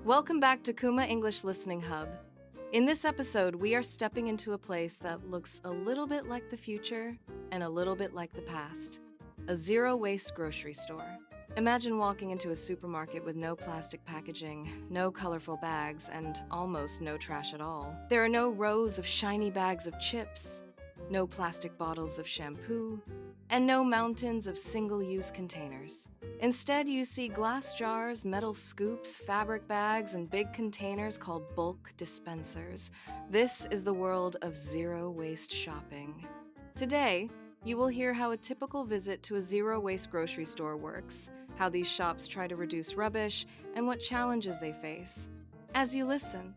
Welcome back to Kuma English Listening Hub. In this episode, we are stepping into a place that looks a little bit like the future and a little bit like the past. A zero-waste grocery store. Imagine walking into a supermarket with no plastic packaging, no colorful bags, and almost no trash at all. There are no rows of shiny bags of chips, no plastic bottles of shampoo, and no mountains of single-use containers. Instead, you see glass jars, metal scoops, fabric bags, and big containers called bulk dispensers. This is the world of zero-waste shopping. Today, you will hear how a typical visit to a zero-waste grocery store works, how these shops try to reduce rubbish, and what challenges they face. As you listen,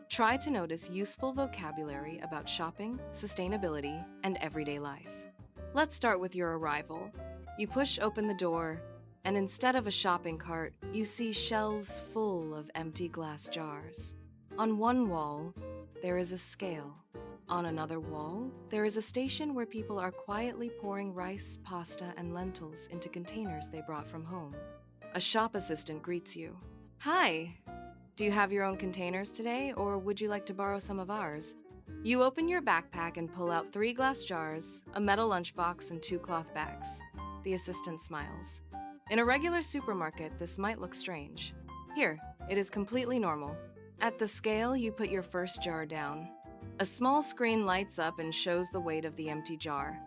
try to notice useful vocabulary about shopping, sustainability, and everyday life. Let's start with your arrival. You push open the door, and instead of a shopping cart, you see shelves full of empty glass jars. On one wall, there is a scale. On another wall, there is a station where people are quietly pouring rice, pasta, and lentils into containers they brought from home. A shop assistant greets you. Hi! Do you have your own containers today, or would you like to borrow some of ours? You open your backpack and pull out 3 glass jars, a metal lunchbox, and 2 cloth bags. The assistant smiles. In a regular supermarket, this might look strange. Here, it is completely normal. At the scale, you put your first jar down. A small screen lights up and shows the weight of the empty jar.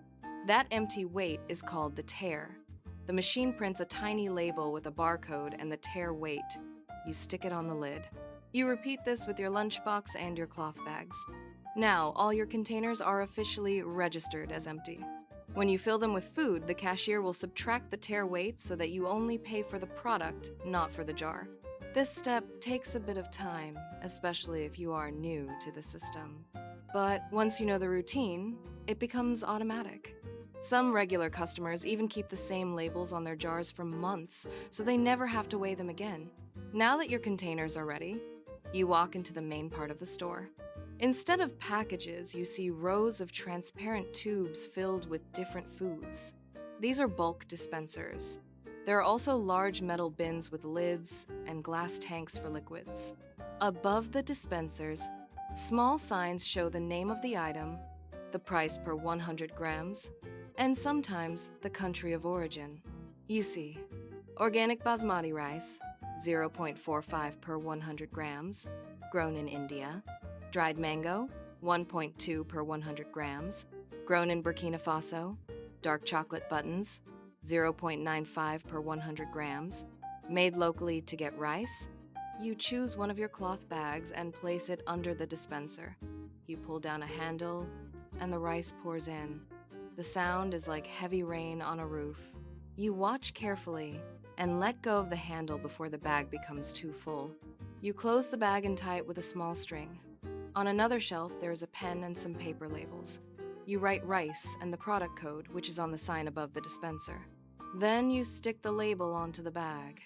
That empty weight is called the tare. The machine prints a tiny label with a barcode and the tare weight. You stick it on the lid. You repeat this with your lunchbox and your cloth bags. Now, all your containers are officially registered as empty. When you fill them with food, the cashier will subtract the tare weight so that you only pay for the product, not for the jar. This step takes a bit of time, especially if you are new to the system. But once you know the routine, it becomes automatic. Some regular customers even keep the same labels on their jars for months, so they never have to weigh them again. Now that your containers are ready, you walk into the main part of the store. Instead of packages, you see rows of transparent tubes filled with different foods. These are bulk dispensers. There are also large metal bins with lids and glass tanks for liquids. Above the dispensers, small signs show the name of the item, the price per 100 grams, and sometimes the country of origin. You see, organic basmati rice, 0.45 per 100 grams, grown in India. Dried mango, 1.2 per 100 grams. Grown in Burkina Faso. Dark chocolate buttons, 0.95 per 100 grams. Made locally to get rice. You choose one of your cloth bags and place it under the dispenser. You pull down a handle, and the rice pours in. The sound is like heavy rain on a roof. You watch carefully and let go of the handle before the bag becomes too full. You close the bag and tie it with a small string. On another shelf, there is a pen and some paper labels. You write rice and the product code, which is on the sign above the dispenser. Then you stick the label onto the bag.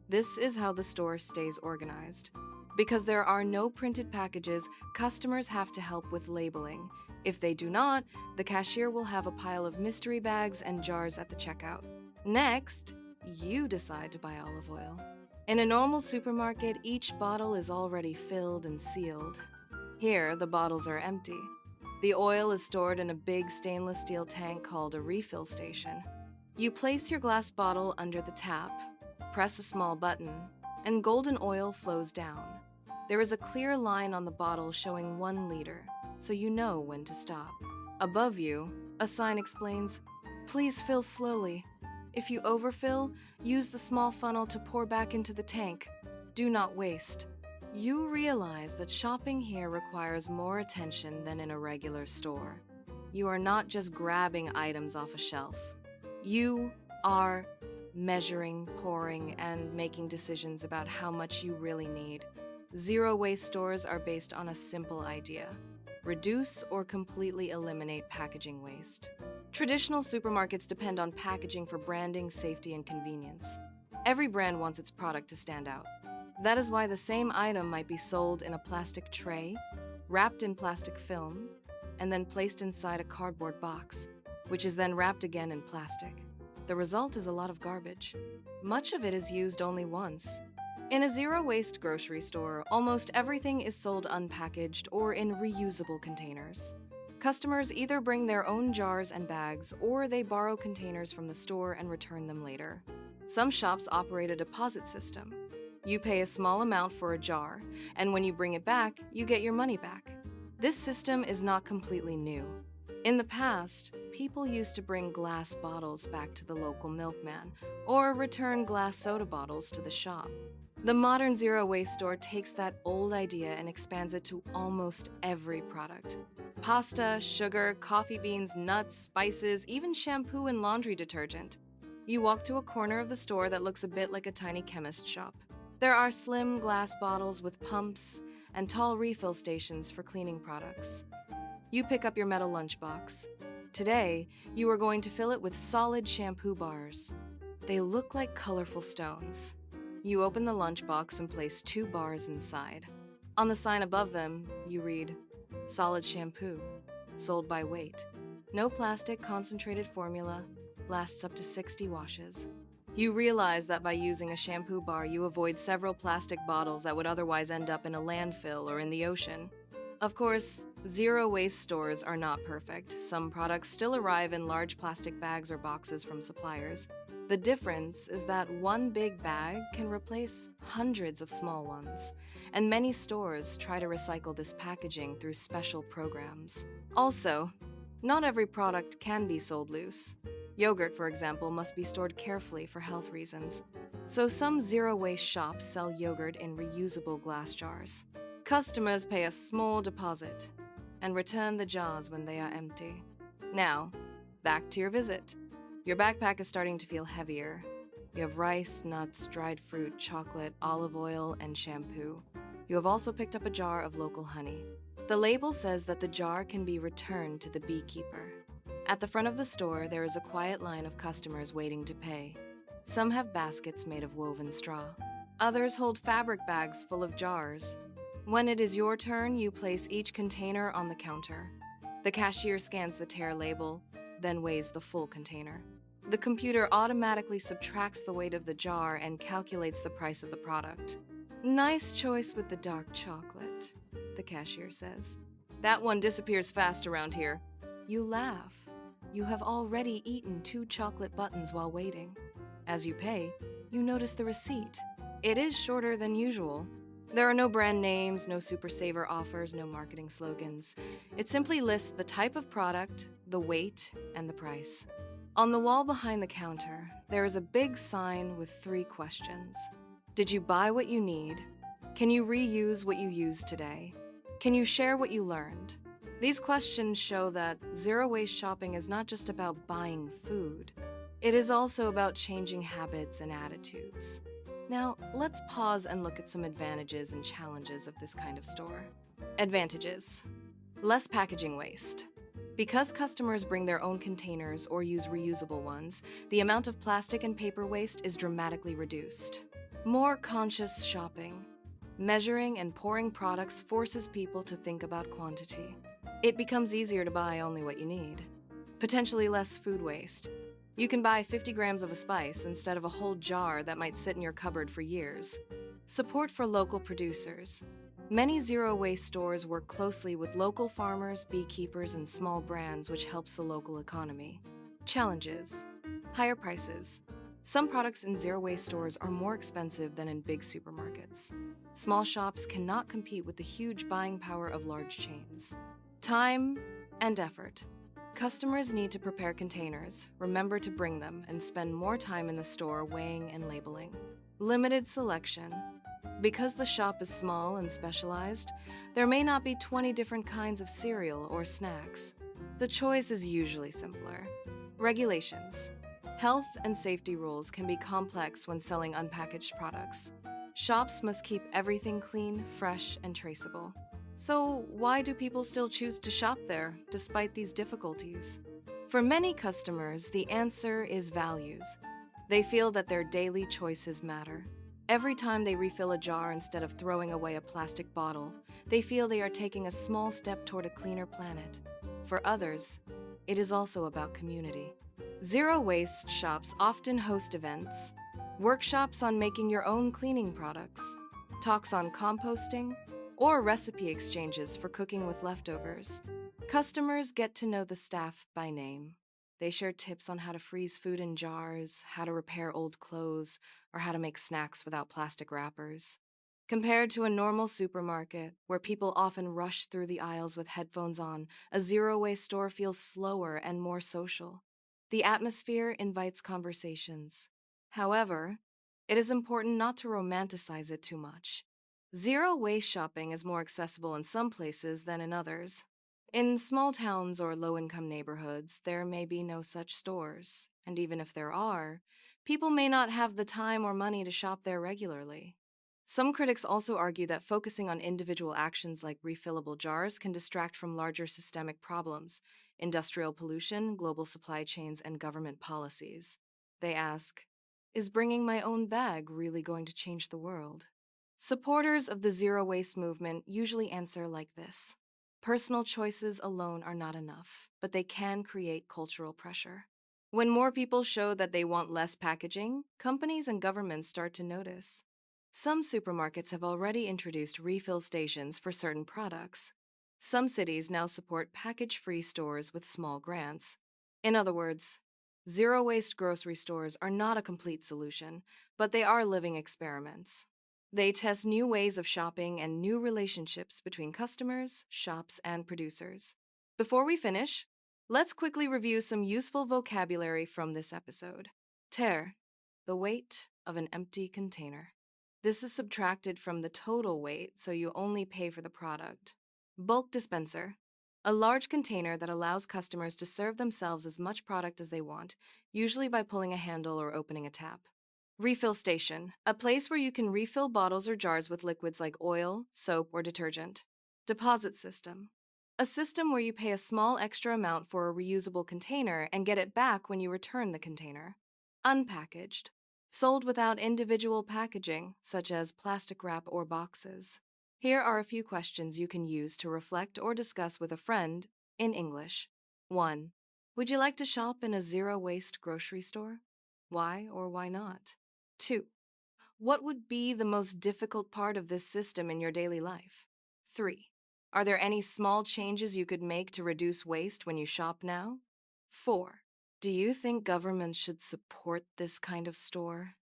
This is how the store stays organized. Because there are no printed packages, customers have to help with labeling. If they do not, the cashier will have a pile of mystery bags and jars at the checkout. Next, you decide to buy olive oil. In a normal supermarket, each bottle is already filled and sealed. Here, the bottles are empty. The oil is stored in a big stainless steel tank called a refill station. You place your glass bottle under the tap, press a small button, and golden oil flows down. There is a clear line on the bottle showing 1 liter, so you know when to stop. Above you, a sign explains, "Please fill slowly. If you overfill, use the small funnel to pour back into the tank. Do not waste." You realize that shopping here requires more attention than in a regular store. You are not just grabbing items off a shelf. You are measuring, pouring, and making decisions about how much you really need. Zero-waste stores are based on a simple idea: reduce or completely eliminate packaging waste. Traditional supermarkets depend on packaging for branding, safety, and convenience. Every brand wants its product to stand out. That is why the same item might be sold in a plastic tray, wrapped in plastic film, and then placed inside a cardboard box, which is then wrapped again in plastic. The result is a lot of garbage. Much of it is used only once. In a zero-waste grocery store, almost everything is sold unpackaged or in reusable containers. Customers either bring their own jars and bags, or they borrow containers from the store and return them later. Some shops operate a deposit system. You pay a small amount for a jar, and when you bring it back, you get your money back. This system is not completely new. In the past, people used to bring glass bottles back to the local milkman, or return glass soda bottles to the shop. The modern zero-waste store takes that old idea and expands it to almost every product. Pasta, sugar, coffee beans, nuts, spices, even shampoo and laundry detergent. You walk to a corner of the store that looks a bit like a tiny chemist shop. There are slim glass bottles with pumps and tall refill stations for cleaning products. You pick up your metal lunchbox. Today, you are going to fill it with solid shampoo bars. They look like colorful stones. You open the lunchbox and place 2 bars inside. On the sign above them, you read, "Solid shampoo, sold by weight. No plastic, concentrated formula, lasts up to 60 washes." You realize that by using a shampoo bar, you avoid several plastic bottles that would otherwise end up in a landfill or in the ocean. Of course, zero-waste stores are not perfect. Some products still arrive in large plastic bags or boxes from suppliers. The difference is that one big bag can replace hundreds of small ones, and many stores try to recycle this packaging through special programs. Also, not every product can be sold loose. Yogurt, for example, must be stored carefully for health reasons. So some zero-waste shops sell yogurt in reusable glass jars. Customers pay a small deposit and return the jars when they are empty. Now, back to your visit. Your backpack is starting to feel heavier. You have rice, nuts, dried fruit, chocolate, olive oil, and shampoo. You have also picked up a jar of local honey. The label says that the jar can be returned to the beekeeper. At the front of the store, there is a quiet line of customers waiting to pay. Some have baskets made of woven straw. Others hold fabric bags full of jars. When it is your turn, you place each container on the counter. The cashier scans the tare label, then weighs the full container. The computer automatically subtracts the weight of the jar and calculates the price of the product. "Nice choice with the dark chocolate," the cashier says. "That one disappears fast around here." You laugh. You have already eaten 2 chocolate buttons while waiting. As you pay, you notice the receipt. It is shorter than usual. There are no brand names, no super saver offers, no marketing slogans. It simply lists the type of product, the weight, and the price. On the wall behind the counter, there is a big sign with 3 questions. Did you buy what you need? Can you reuse what you used today? Can you share what you learned? These questions show that zero-waste shopping is not just about buying food. It is also about changing habits and attitudes. Now, let's pause and look at some advantages and challenges of this kind of store. Advantages: less packaging waste. Because customers bring their own containers or use reusable ones, the amount of plastic and paper waste is dramatically reduced. More conscious shopping. Measuring and pouring products forces people to think about quantity. It becomes easier to buy only what you need. Potentially less food waste. You can buy 50 grams of a spice instead of a whole jar that might sit in your cupboard for years. Support for local producers. Many zero-waste stores work closely with local farmers, beekeepers, and small brands, which helps the local economy. Challenges: higher prices. Some products in zero-waste stores are more expensive than in big supermarkets. Small shops cannot compete with the huge buying power of large chains. Time and effort. Customers need to prepare containers, remember to bring them, and spend more time in the store weighing and labeling. Limited selection. Because the shop is small and specialized, there may not be 20 different kinds of cereal or snacks. The choice is usually simpler. Regulations. Health and safety rules can be complex when selling unpackaged products. Shops must keep everything clean, fresh, and traceable. So why do people still choose to shop there, despite these difficulties? For many customers, the answer is values. They feel that their daily choices matter. Every time they refill a jar instead of throwing away a plastic bottle, they feel they are taking a small step toward a cleaner planet. For others, it is also about community. Zero-waste shops often host events, workshops on making your own cleaning products, talks on composting, or recipe exchanges for cooking with leftovers. Customers get to know the staff by name. They share tips on how to freeze food in jars, how to repair old clothes, or how to make snacks without plastic wrappers. Compared to a normal supermarket, where people often rush through the aisles with headphones on, a zero-waste store feels slower and more social. The atmosphere invites conversations. However, it is important not to romanticize it too much. Zero-waste shopping is more accessible in some places than in others. In small towns or low-income neighborhoods, there may be no such stores, and even if there are, people may not have the time or money to shop there regularly. Some critics also argue that focusing on individual actions like refillable jars can distract from larger systemic problems: industrial pollution, global supply chains, and government policies. They ask, is bringing my own bag really going to change the world? Supporters of the zero waste movement usually answer like this: personal choices alone are not enough, but they can create cultural pressure. When more people show that they want less packaging, companies and governments start to notice. Some supermarkets have already introduced refill stations for certain products. Some cities now support package-free stores with small grants. In other words, zero-waste grocery stores are not a complete solution, but they are living experiments. They test new ways of shopping and new relationships between customers, shops, and producers. Before we finish, let's quickly review some useful vocabulary from this episode. Tare, the weight of an empty container. This is subtracted from the total weight, so you only pay for the product. Bulk dispenser, a large container that allows customers to serve themselves as much product as they want, usually by pulling a handle or opening a tap. Refill station, a place where you can refill bottles or jars with liquids like oil, soap, or detergent. Deposit system, a system where you pay a small extra amount for a reusable container and get it back when you return the container. Unpackaged, sold without individual packaging, such as plastic wrap or boxes. Here are a few questions you can use to reflect or discuss with a friend in English. 1. Would you like to shop in a zero-waste grocery store? Why or why not? 2. What would be the most difficult part of this system in your daily life? 3. Are there any small changes you could make to reduce waste when you shop now? 4. Do you think governments should support this kind of store?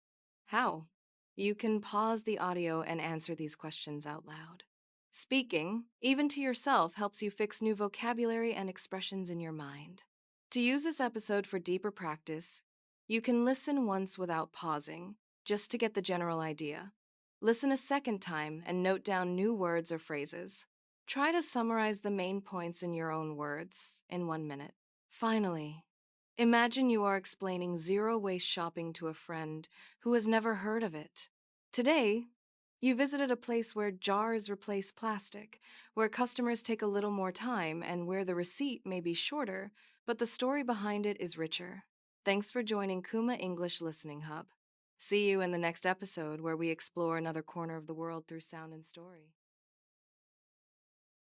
How? You can pause the audio and answer these questions out loud. Speaking, even to yourself, helps you fix new vocabulary and expressions in your mind. To use this episode for deeper practice, you can listen once without pausing, just to get the general idea. Listen a second time and note down new words or phrases. Try to summarize the main points in your own words in 1 minute. Finally, imagine you are explaining zero-waste shopping to a friend who has never heard of it. Today, you visited a place where jars replace plastic, where customers take a little more time, and where the receipt may be shorter, but the story behind it is richer. Thanks for joining Kuma English Listening Hub. See you in the next episode, where we explore another corner of the world through sound and story.